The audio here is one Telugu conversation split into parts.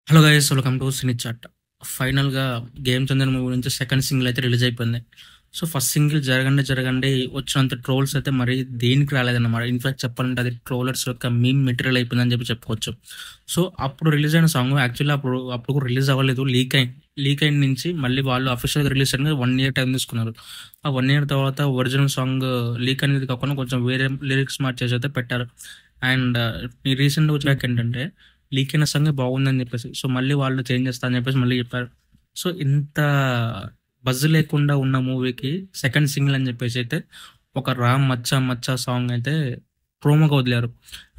Hello guys, welcome to cine chat. ఫైనల్‌గా 'గేమ్ చేంజర్' మూవీ నుంచి సెకండ్ సింగిల్ అయితే రిలీజ్ అయిపోయింది. సో, ఫస్ట్ సింగిల్ జరగండి వచ్చినంత ట్రోల్స్ అయితే మరి దేనికి రాలేదన్నమాట. ఇన్‌ఫాక్ట్ చెప్పాలంటే అది ట్రోలర్స్ యొక్క మీమ్ మెటీరియల్ అయిపోయిందని చెప్పుకోవచ్చు. సో, అప్పుడు రిలీజ్ అయిన సాంగ్ యాక్చువల్లీ అప్పుడు కూడా రిలీజ్ అవ్వలేదు. లీక్ అయిన నుంచి మళ్ళీ వాళ్ళు అఫీషియల్‌గా రిలీజ్ చేయడానికి 1 ఇయర్ టైం తీసుకున్నారు. ఆ 1 ఇయర్ తర్వాత ఒరిజినల్ సాంగ్ లీక్ అనేది కాకుండా కొంచెం వేరే లిరిక్స్ మార్చేసి అయితే పెట్టారు. అండ్ ఈ రీసెంట్‌గా వచ్చాక ఏంటంటే లీక్ అయిన సాంగే బాగుందని చెప్పేసి సో మళ్ళీ వాళ్ళు చేంజ్ చేస్తా అని చెప్పేసి మళ్ళీ చెప్పారు. సో ఇంత బజ్ లేకుండా ఉన్న మూవీకి సెకండ్ సింగిల్ అని చెప్పేసి అయితే ఒక రామ్ మచ్చా మచ్చా సాంగ్ అయితే ప్రోమోగా వదిలారు.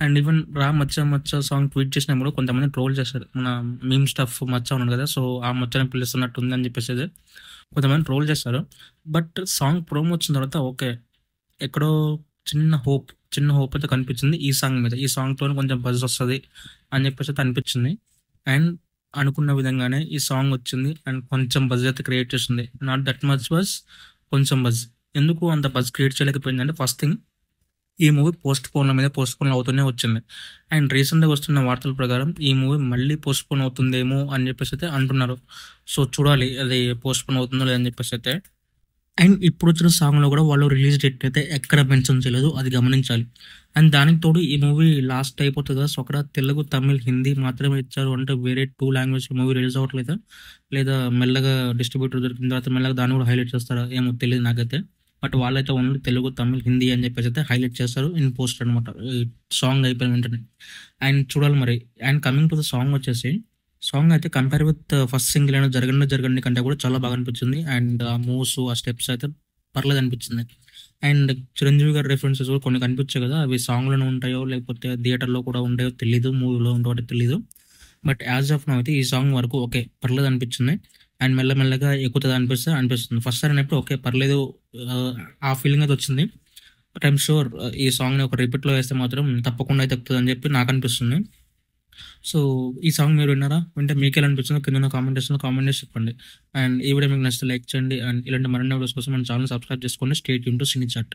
And even Ram Maccha Maccha song tweet చేసినప్పుడు కొంతమంది ట్రోల్ చేస్తారు. మన మీమ్ స్టఫ్ మచ్చా ఉన్నాడు కదా, సో ఆ మచ్చని పిలుస్తున్నట్టు ఉంది అని చెప్పేసి అయితే కొంతమంది ట్రోల్ చేస్తారు. బట్ సాంగ్ ప్రోమో వచ్చిన తర్వాత ఓకే, ఎక్కడో చిన్న హోప్ అయితే కనిపించింది ఈ సాంగ్ మీద. ఈ సాంగ్తో కొంచెం బజ్ వస్తుంది అని చెప్పేసి అయితే అనిపించింది. అండ్ అనుకున్న విధంగానే ఈ సాంగ్ వచ్చింది అండ్ కొంచెం బజ్ అయితే క్రియేట్ చేస్తుంది. నాట్ దట్ మచ్ బజ్, కొంచెం బజ్. ఎందుకు అంత బజ్ క్రియేట్ చేయలేకపోయింది అంటే ఫస్ట్ థింగ్, ఈ మూవీ పోస్ట్ పోన్ అవుతూనే వచ్చింది. అండ్ రీసెంట్గా వస్తున్న వార్తల ప్రకారం ఈ మూవీ మళ్ళీ పోస్ట్ పోన్ అవుతుందేమో అని చెప్పేసి అయితే అంటున్నారు. సో చూడాలి అది పోస్ట్ పోన్ అవుతుందో లేదని చెప్పేసి అయితే. అండ్ ఇప్పుడు వచ్చిన సాంగ్లో కూడా వాళ్ళు రిలీజ్ డేట్ అయితే ఎక్కడ మెన్షన్ చేయలేదు, అది గమనించాలి. అండ్ దానికి తోడు ఈ మూవీ లాస్ట్ అయిపోతుంది కదా, సో అక్కడ తెలుగు, తమిళ్, హిందీ మాత్రమే ఇచ్చారు. అంటే వేరే 2 లాంగ్వేజ్ మూవీ రిలీజ్ అవ్వట్లేదా, లేదా మెల్లగా డిస్ట్రిబ్యూటర్ దొరికిన తర్వాత మెల్లగా దాన్ని కూడా హైలైట్ చేస్తారా ఏమో తెలియదు నాకైతే. బట్ వాళ్ళైతే ఓన్లీ తెలుగు, తమిళ్, హిందీ అని చెప్పేసి అయితే హైలైట్ చేస్తారు ఇన్ పోస్ట్ అనమాట, ఈ సాంగ్ అయిపోయిన వెంటనే. అండ్ చూడాలి మరి. And coming to the song వచ్చేసి, సాంగ్ అయితే కంపేర్ విత్ ఫస్ట్ సింగిల్ అయినా జరగండి కంటే కూడా చాలా బాగా అనిపించింది. అండ్ ఆ మూవ్స్, ఆ స్టెప్స్ అయితే పర్లేదు అనిపించింది. అండ్ చిరంజీవి గారి రెఫరెన్సెస్ కూడా కొన్ని కనిపించాయి కదా, అవి సాంగ్లోనే ఉంటాయో లేకపోతే థియేటర్లో కూడా ఉంటాయో తెలీదు, మూవీలో ఉంటాయో తెలీదు. బట్ యాజ్ ఆఫ్ నౌ అయితే ఈ సాంగ్ వరకు ఓకే పర్లేదు అనిపించింది. అండ్ మెల్లమెల్లగా ఎక్కుతుంది అనిపిస్తుంది. ఫస్ట్ సార్ అయినప్పుడు ఓకే పర్లేదు, ఆ ఫీలింగ్ అయితే వచ్చింది. బట్ ఐఎమ్ షూర్ ఈ సాంగ్ని ఒక రిపీట్లో వేస్తే మాత్రం తప్పకుండా అయితే ఎక్కుతుంది అని చెప్పి నాకు అనిపిస్తుంది. సో ఈ సాంగ్ మీరు విన్నారా? వింటే మీకు ఎలా అనిపించిందో కింద కామెంట్ చేసి చెప్పండి. అండ్ ఈ వీడియో మీకు నచ్చితే లైక్ చేయండి. అండ్ ఇలాంటి మరిన్ని వీడియోస్ కోసం మన ఛానల్ సబ్స్క్రైబ్ చేసుకోండి. Stay tune to cine chat.